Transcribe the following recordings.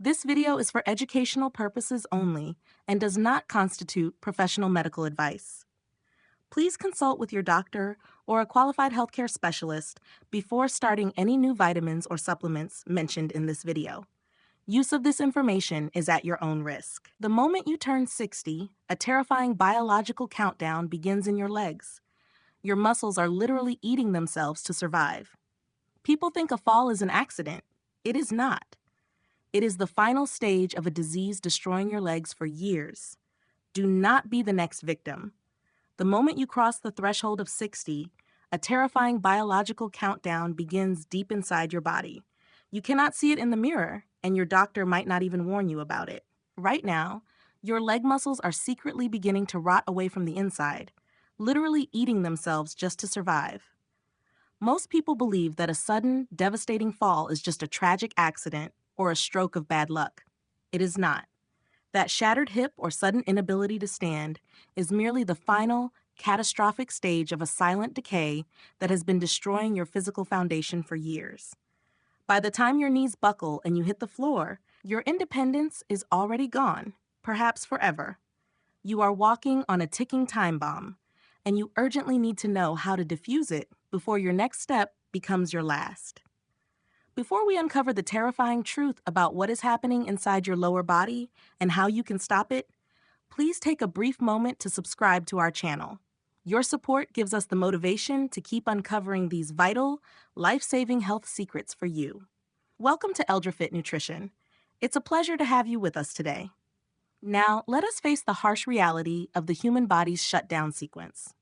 This video is for educational purposes only and does not constitute professional medical advice. Please consult with your doctor or a qualified healthcare specialist before starting any new vitamins or supplements mentioned in this video. Use of this information is at your own risk. The moment you turn 60, a terrifying biological countdown begins in your legs. Your muscles are literally eating themselves to survive. People think a fall is an accident. It is not. It is the final stage of a disease destroying your legs for years. Do not be the next victim. The moment you cross the threshold of 60, a terrifying biological countdown begins deep inside your body. You cannot see it in the mirror, and your doctor might not even warn you about it. Right now, your leg muscles are secretly beginning to rot away from the inside, literally eating themselves just to survive. Most people believe that a sudden, devastating fall is just a tragic accident or a stroke of bad luck. It is not. That shattered hip or sudden inability to stand is merely the final, catastrophic stage of a silent decay that has been destroying your physical foundation for years. By the time your knees buckle and you hit the floor, your independence is already gone, perhaps forever. You are walking on a ticking time bomb, and you urgently need to know how to defuse it before your next step becomes your last. Before we uncover the terrifying truth about what is happening inside your lower body and how you can stop it, please take a brief moment to subscribe to our channel. Your support gives us the motivation to keep uncovering these vital, life-saving health secrets for you. Welcome to EldraFit Nutrition. It's a pleasure to have you with us today. Now, let us face the harsh reality of the human body's shutdown sequence.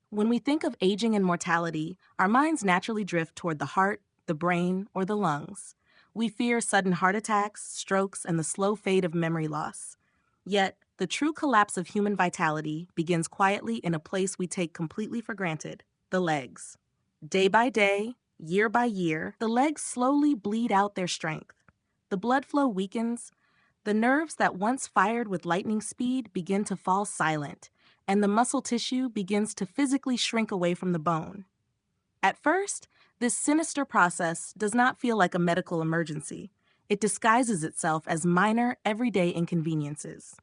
When we think of aging and mortality, our minds naturally drift toward the heart, the brain, or the lungs. We fear sudden heart attacks, strokes, and the slow fade of memory loss. Yet, the true collapse of human vitality begins quietly in a place we take completely for granted: the legs. Day by day, year by year, the legs slowly bleed out their strength. The blood flow weakens. The nerves that once fired with lightning speed begin to fall silent, and the muscle tissue begins to physically shrink away from the bone. At first, this sinister process does not feel like a medical emergency. It disguises itself as minor, everyday inconveniences.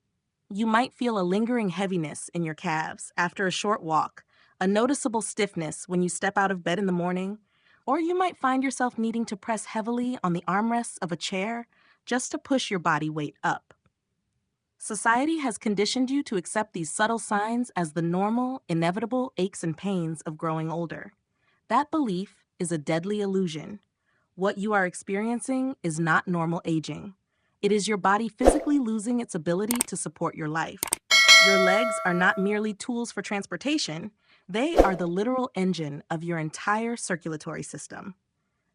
You might feel a lingering heaviness in your calves after a short walk, a noticeable stiffness when you step out of bed in the morning, or you might find yourself needing to press heavily on the armrests of a chair just to push your body weight up. Society has conditioned you to accept these subtle signs as the normal, inevitable aches and pains of growing older. That belief is a deadly illusion. What you are experiencing is not normal aging. It is your body physically losing its ability to support your life. Your legs are not merely tools for transportation, they are the literal engine of your entire circulatory system.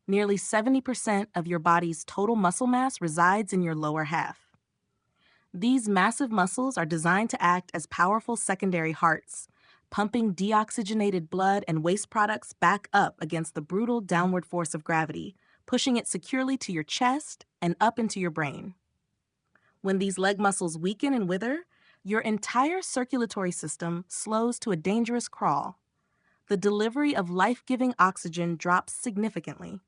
Nearly 70% of your body's total muscle mass resides in your lower half. These massive muscles are designed to act as powerful secondary hearts, pumping deoxygenated blood and waste products back up against the brutal downward force of gravity, pushing it securely to your chest and up into your brain. When these leg muscles weaken and wither, your entire circulatory system slows to a dangerous crawl. The delivery of life-giving oxygen drops significantly.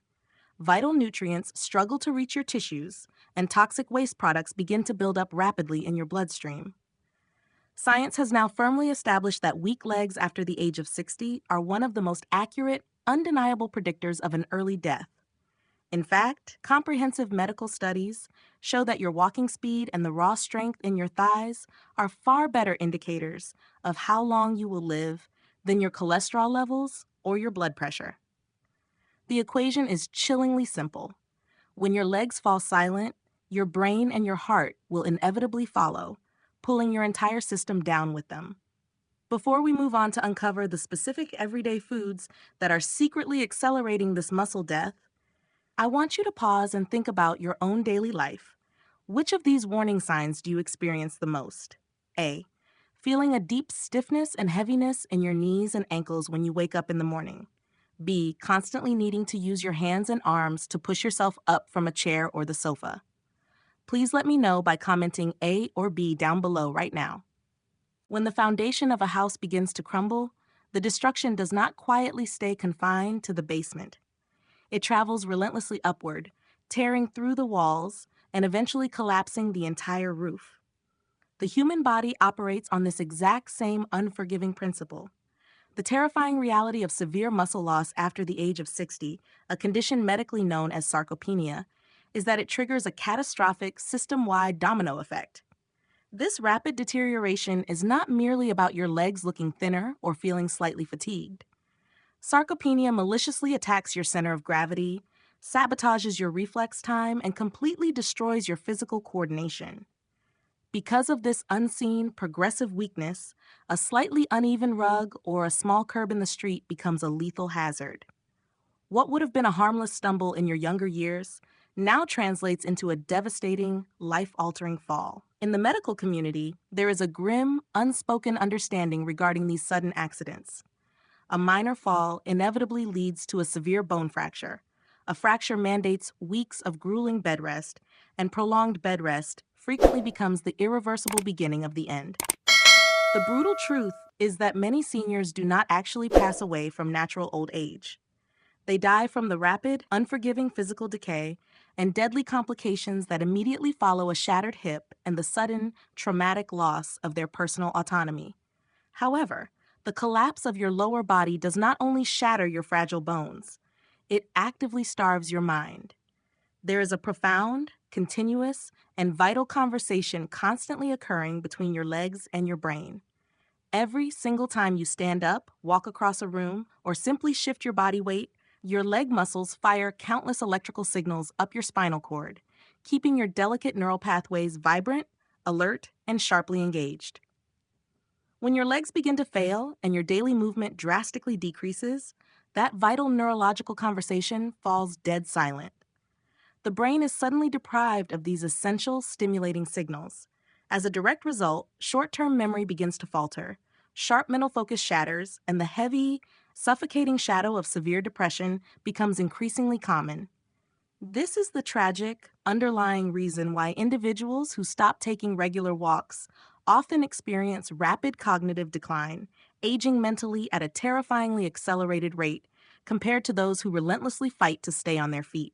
Vital nutrients struggle to reach your tissues, and toxic waste products begin to build up rapidly in your bloodstream. Science has now firmly established that weak legs after the age of 60 are one of the most accurate, undeniable predictors of an early death. In fact, comprehensive medical studies show that your walking speed and the raw strength in your thighs are far better indicators of how long you will live than your cholesterol levels or your blood pressure. The equation is chillingly simple. When your legs fall silent, your brain and your heart will inevitably follow, pulling your entire system down with them. Before we move on to uncover the specific everyday foods that are secretly accelerating this muscle death, I want you to pause and think about your own daily life. Which of these warning signs do you experience the most? A. Feeling a deep stiffness and heaviness in your knees and ankles when you wake up in the morning. B. Constantly needing to use your hands and arms to push yourself up from a chair or the sofa. Please let me know by commenting A or B down below right now. When the foundation of a house begins to crumble, the destruction does not quietly stay confined to the basement. It travels relentlessly upward, tearing through the walls, and eventually collapsing the entire roof. The human body operates on this exact same unforgiving principle. The terrifying reality of severe muscle loss after the age of 60, a condition medically known as sarcopenia, is that it triggers a catastrophic system-wide domino effect. This rapid deterioration is not merely about your legs looking thinner or feeling slightly fatigued. Sarcopenia maliciously attacks your center of gravity, sabotages your reflex time, and completely destroys your physical coordination. Because of this unseen, progressive weakness, a slightly uneven rug or a small curb in the street becomes a lethal hazard. What would have been a harmless stumble in your younger years now translates into a devastating, life-altering fall. In the medical community, there is a grim, unspoken understanding regarding these sudden accidents. A minor fall inevitably leads to a severe bone fracture. A fracture mandates weeks of grueling bed rest, and prolonged bed rest frequently becomes the irreversible beginning of the end. The brutal truth is that many seniors do not actually pass away from natural old age. They die from the rapid, unforgiving physical decay and deadly complications that immediately follow a shattered hip and the sudden, traumatic loss of their personal autonomy. However, the collapse of your lower body does not only shatter your fragile bones, it actively starves your mind. There is a profound, continuous, and vital conversation constantly occurring between your legs and your brain. Every single time you stand up, walk across a room, or simply shift your body weight, your leg muscles fire countless electrical signals up your spinal cord, keeping your delicate neural pathways vibrant, alert, and sharply engaged. When your legs begin to fail and your daily movement drastically decreases, that vital neurological conversation falls dead silent. The brain is suddenly deprived of these essential stimulating signals. As a direct result, short-term memory begins to falter, sharp mental focus shatters, and the heavy, suffocating shadow of severe depression becomes increasingly common. This is the tragic, underlying reason why individuals who stop taking regular walks often experience rapid cognitive decline, aging mentally at a terrifyingly accelerated rate compared to those who relentlessly fight to stay on their feet.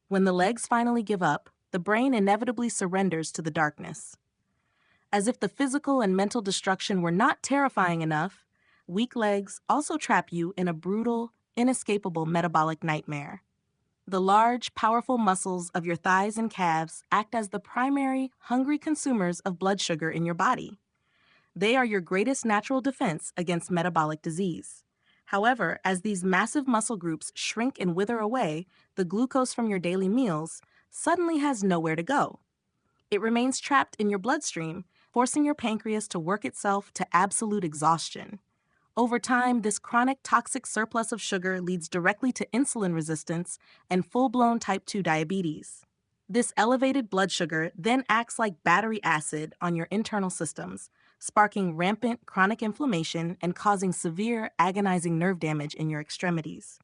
When the legs finally give up, the brain inevitably surrenders to the darkness. As if the physical and mental destruction were not terrifying enough, weak legs also trap you in a brutal, inescapable metabolic nightmare. The large, powerful muscles of your thighs and calves act as the primary, hungry consumers of blood sugar in your body. They are your greatest natural defense against metabolic disease. However, as these massive muscle groups shrink and wither away, the glucose from your daily meals suddenly has nowhere to go. It remains trapped in your bloodstream, forcing your pancreas to work itself to absolute exhaustion. Over time, this chronic toxic surplus of sugar leads directly to insulin resistance and full-blown type 2 diabetes. This elevated blood sugar then acts like battery acid on your internal systems, sparking rampant chronic inflammation and causing severe, agonizing nerve damage in your extremities.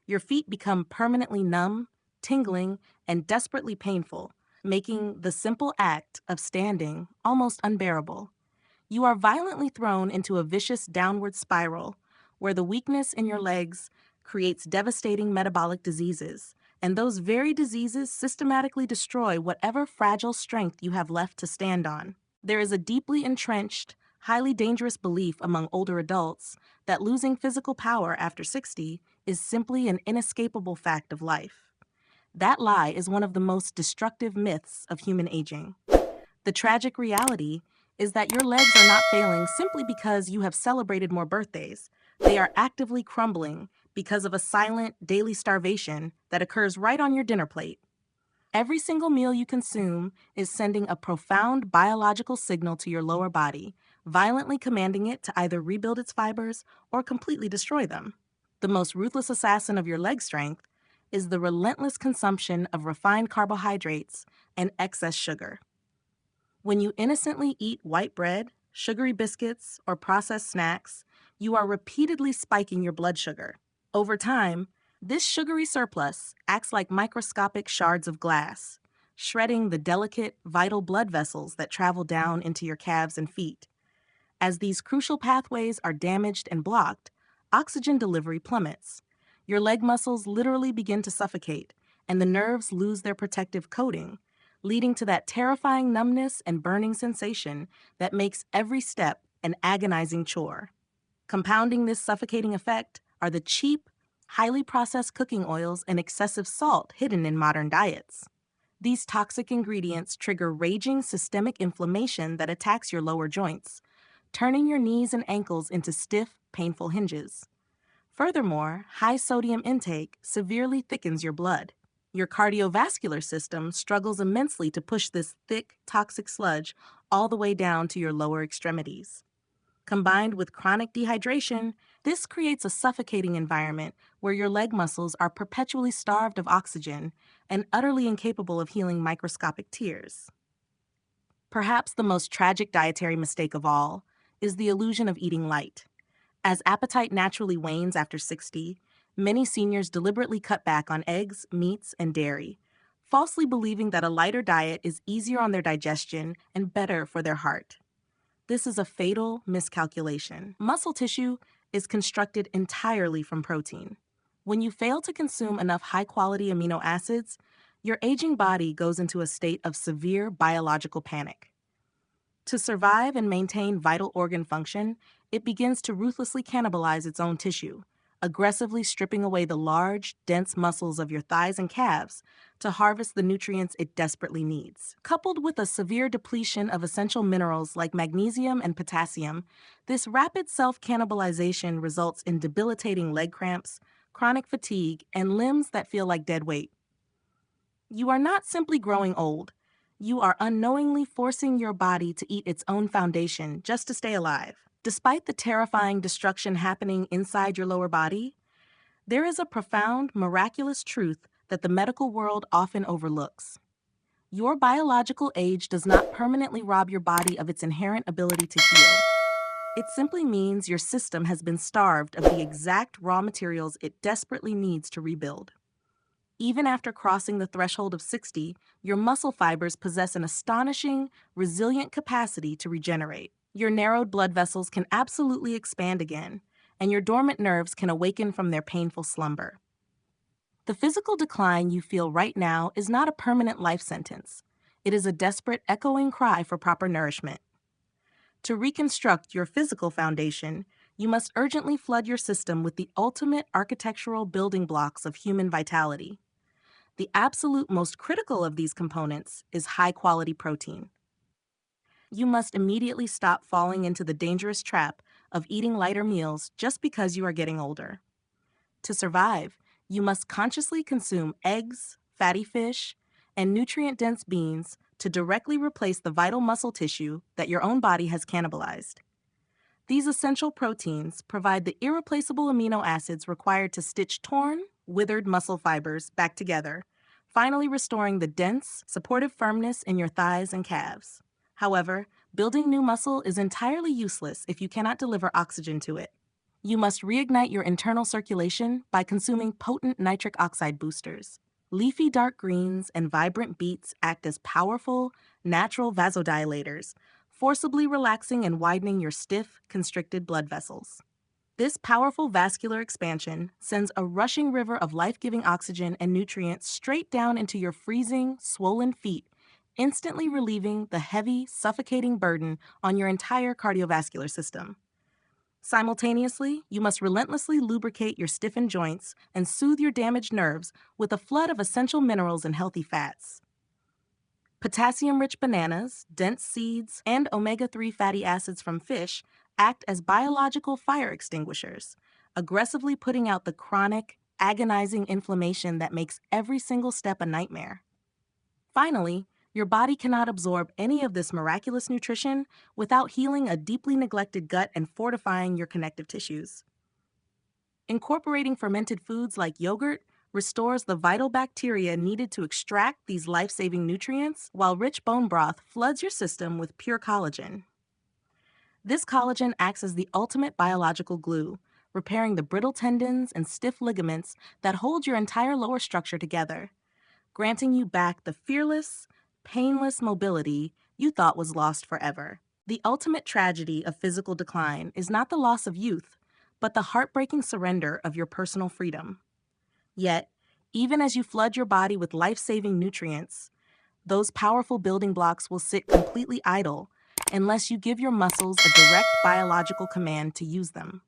Your feet become permanently numb, tingling, and desperately painful, making the simple act of standing almost unbearable. You are violently thrown into a vicious downward spiral where the weakness in your legs creates devastating metabolic diseases, and those very diseases systematically destroy whatever fragile strength you have left to stand on. There is a deeply entrenched, highly dangerous belief among older adults that losing physical power after 60 is simply an inescapable fact of life. That lie is one of the most destructive myths of human aging. The tragic reality is that your legs are not failing simply because you have celebrated more birthdays. They are actively crumbling because of a silent, daily starvation that occurs right on your dinner plate. Every single meal you consume is sending a profound biological signal to your lower body, violently commanding it to either rebuild its fibers or completely destroy them. The most ruthless assassin of your leg strength is the relentless consumption of refined carbohydrates and excess sugar. When you innocently eat white bread, sugary biscuits, or processed snacks, you are repeatedly spiking your blood sugar. Over time, this sugary surplus acts like microscopic shards of glass, shredding the delicate, vital blood vessels that travel down into your calves and feet. As these crucial pathways are damaged and blocked, oxygen delivery plummets. Your leg muscles literally begin to suffocate, and the nerves lose their protective coating, leading to that terrifying numbness and burning sensation that makes every step an agonizing chore. Compounding this suffocating effect are the cheap, highly processed cooking oils and excessive salt hidden in modern diets. These toxic ingredients trigger raging systemic inflammation that attacks your lower joints, turning your knees and ankles into stiff, painful hinges. Furthermore, high sodium intake severely thickens your blood. Your cardiovascular system struggles immensely to push this thick, toxic sludge all the way down to your lower extremities. Combined with chronic dehydration, this creates a suffocating environment where your leg muscles are perpetually starved of oxygen and utterly incapable of healing microscopic tears. Perhaps the most tragic dietary mistake of all is the illusion of eating light. As appetite naturally wanes after 60, many seniors deliberately cut back on eggs, meats, and dairy, falsely believing that a lighter diet is easier on their digestion and better for their heart. This is a fatal miscalculation. Muscle tissue is constructed entirely from protein. When you fail to consume enough high-quality amino acids, your aging body goes into a state of severe biological panic. To survive and maintain vital organ function, it begins to ruthlessly cannibalize its own tissue, aggressively stripping away the large, dense muscles of your thighs and calves to harvest the nutrients it desperately needs. Coupled with a severe depletion of essential minerals like magnesium and potassium, this rapid self-cannibalization results in debilitating leg cramps, chronic fatigue, and limbs that feel like dead weight. You are not simply growing old. You are unknowingly forcing your body to eat its own foundation just to stay alive. Despite the terrifying destruction happening inside your lower body, there is a profound, miraculous truth that the medical world often overlooks. Your biological age does not permanently rob your body of its inherent ability to heal. It simply means your system has been starved of the exact raw materials it desperately needs to rebuild. Even after crossing the threshold of 60, your muscle fibers possess an astonishing, resilient capacity to regenerate. Your narrowed blood vessels can absolutely expand again, and your dormant nerves can awaken from their painful slumber. The physical decline you feel right now is not a permanent life sentence. It is a desperate, echoing cry for proper nourishment. To reconstruct your physical foundation, you must urgently flood your system with the ultimate architectural building blocks of human vitality. The absolute most critical of these components is high-quality protein. You must immediately stop falling into the dangerous trap of eating lighter meals just because you are getting older. To survive, you must consciously consume eggs, fatty fish, and nutrient-dense beans to directly replace the vital muscle tissue that your own body has cannibalized. These essential proteins provide the irreplaceable amino acids required to stitch torn, withered muscle fibers back together, finally restoring the dense, supportive firmness in your thighs and calves. However, building new muscle is entirely useless if you cannot deliver oxygen to it. You must reignite your internal circulation by consuming potent nitric oxide boosters. Leafy dark greens and vibrant beets act as powerful, natural vasodilators, forcibly relaxing and widening your stiff, constricted blood vessels. This powerful vascular expansion sends a rushing river of life-giving oxygen and nutrients straight down into your freezing, swollen feet, instantly relieving the heavy, suffocating burden on your entire cardiovascular system. Simultaneously, you must relentlessly lubricate your stiffened joints and soothe your damaged nerves with a flood of essential minerals and healthy fats. Potassium-rich bananas, dense seeds, and omega-3 fatty acids from fish act as biological fire extinguishers, aggressively putting out the chronic, agonizing inflammation that makes every single step a nightmare. Finally, your body cannot absorb any of this miraculous nutrition without healing a deeply neglected gut and fortifying your connective tissues. Incorporating fermented foods like yogurt restores the vital bacteria needed to extract these life-saving nutrients, while rich bone broth floods your system with pure collagen. This collagen acts as the ultimate biological glue, repairing the brittle tendons and stiff ligaments that hold your entire lower structure together, granting you back the fearless, painless mobility you thought was lost forever. The ultimate tragedy of physical decline is not the loss of youth, but the heartbreaking surrender of your personal freedom. Yet, even as you flood your body with life-saving nutrients, those powerful building blocks will sit completely idle unless you give your muscles a direct biological command to use them.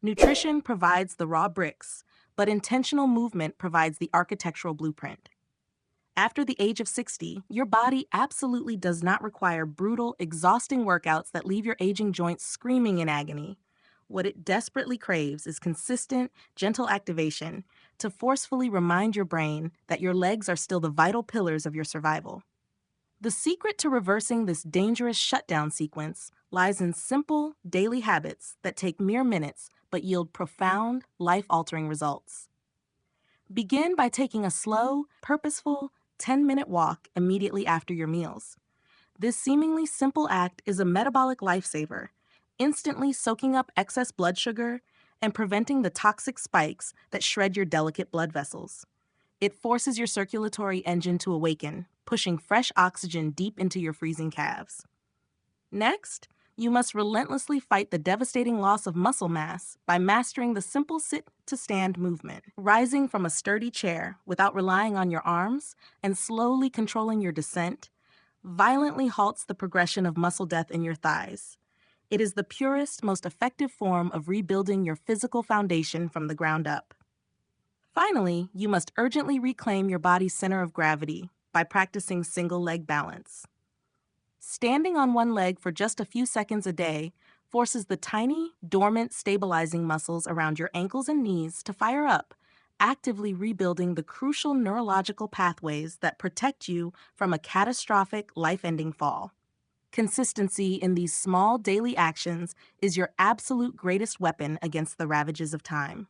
Nutrition provides the raw bricks, but intentional movement provides the architectural blueprint. After the age of 60, your body absolutely does not require brutal, exhausting workouts that leave your aging joints screaming in agony. What it desperately craves is consistent, gentle activation to forcefully remind your brain that your legs are still the vital pillars of your survival. The secret to reversing this dangerous shutdown sequence lies in simple, daily habits that take mere minutes but yield profound, life-altering results. Begin by taking a slow, purposeful, 10-minute walk immediately after your meals. This seemingly simple act is a metabolic lifesaver, instantly soaking up excess blood sugar and preventing the toxic spikes that shred your delicate blood vessels. It forces your circulatory engine to awaken, pushing fresh oxygen deep into your freezing calves. Next, you must relentlessly fight the devastating loss of muscle mass by mastering the simple sit-to-stand movement. Rising from a sturdy chair without relying on your arms and slowly controlling your descent violently halts the progression of muscle death in your thighs. It is the purest, most effective form of rebuilding your physical foundation from the ground up. Finally, you must urgently reclaim your body's center of gravity by practicing single leg balance. Standing on one leg for just a few seconds a day forces the tiny, dormant stabilizing muscles around your ankles and knees to fire up, actively rebuilding the crucial neurological pathways that protect you from a catastrophic, life-ending fall. Consistency in these small daily actions is your absolute greatest weapon against the ravages of time.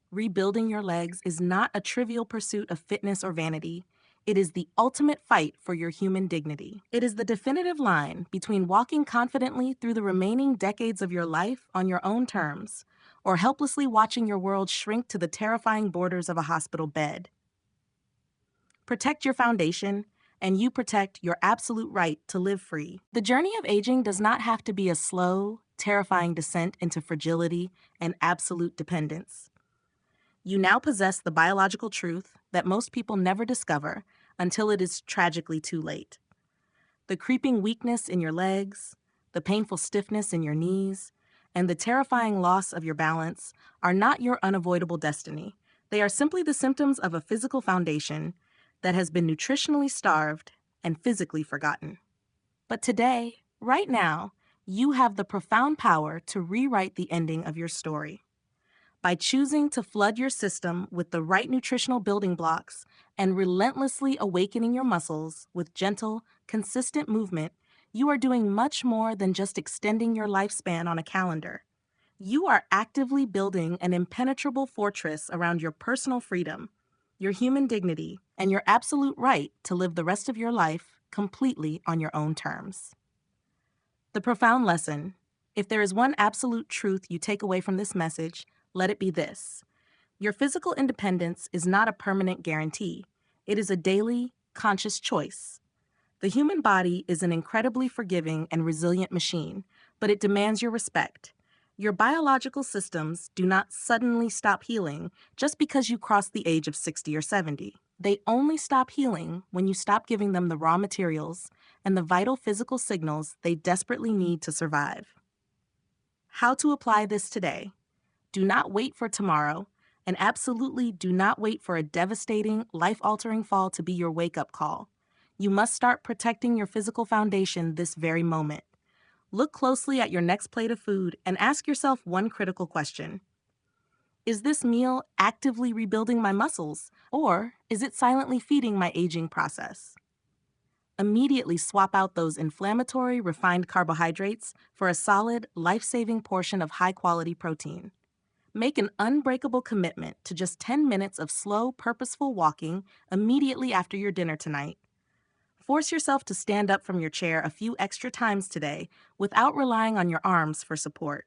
Rebuilding your legs is not a trivial pursuit of fitness or vanity. It is the ultimate fight for your human dignity. It is the definitive line between walking confidently through the remaining decades of your life on your own terms, or helplessly watching your world shrink to the terrifying borders of a hospital bed. Protect your foundation, and you protect your absolute right to live free. The journey of aging does not have to be a slow, terrifying descent into fragility and absolute dependence. You now possess the biological truth that most people never discover until it is tragically too late. The creeping weakness in your legs, the painful stiffness in your knees, and the terrifying loss of your balance are not your unavoidable destiny. They are simply the symptoms of a physical foundation that has been nutritionally starved and physically forgotten. But today, right now, you have the profound power to rewrite the ending of your story. By choosing to flood your system with the right nutritional building blocks and relentlessly awakening your muscles with gentle, consistent movement, you are doing much more than just extending your lifespan on a calendar. You are actively building an impenetrable fortress around your personal freedom, your human dignity, and your absolute right to live the rest of your life completely on your own terms. The profound lesson: if there is one absolute truth you take away from this message, let it be this: your physical independence is not a permanent guarantee. It is a daily, conscious choice. The human body is an incredibly forgiving and resilient machine, but it demands your respect. Your biological systems do not suddenly stop healing just because you cross the age of 60 or 70. They only stop healing when you stop giving them the raw materials and the vital physical signals they desperately need to survive. How to apply this today? Do not wait for tomorrow, and absolutely do not wait for a devastating, life-altering fall to be your wake-up call. You must start protecting your physical foundation this very moment. Look closely at your next plate of food and ask yourself one critical question. Is this meal actively rebuilding my muscles, or is it silently feeding my aging process? Immediately swap out those inflammatory, refined carbohydrates for a solid, life-saving portion of high-quality protein. Make an unbreakable commitment to just 10 minutes of slow, purposeful walking immediately after your dinner tonight. Force yourself to stand up from your chair a few extra times today without relying on your arms for support.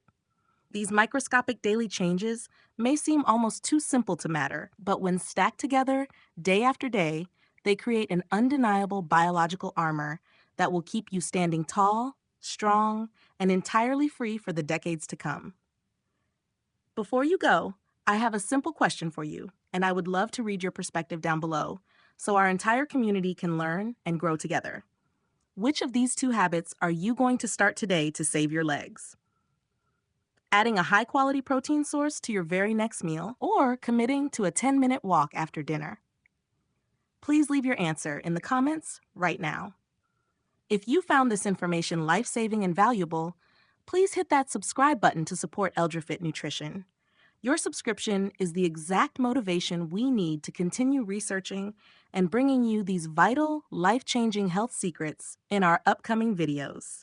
These microscopic daily changes may seem almost too simple to matter, but when stacked together day after day, they create an undeniable biological armor that will keep you standing tall, strong, and entirely free for the decades to come. Before you go, I have a simple question for you, and I would love to read your perspective down below. so our entire community can learn and grow together. Which of these two habits are you going to start today to save your legs? Adding a high-quality protein source to your very next meal, or committing to a 10-minute walk after dinner? Please leave your answer in the comments right now. If you found this information life-saving and valuable, please hit that subscribe button to support EldraFit Nutrition. Your subscription is the exact motivation we need to continue researching and bringing you these vital, life-changing health secrets in our upcoming videos.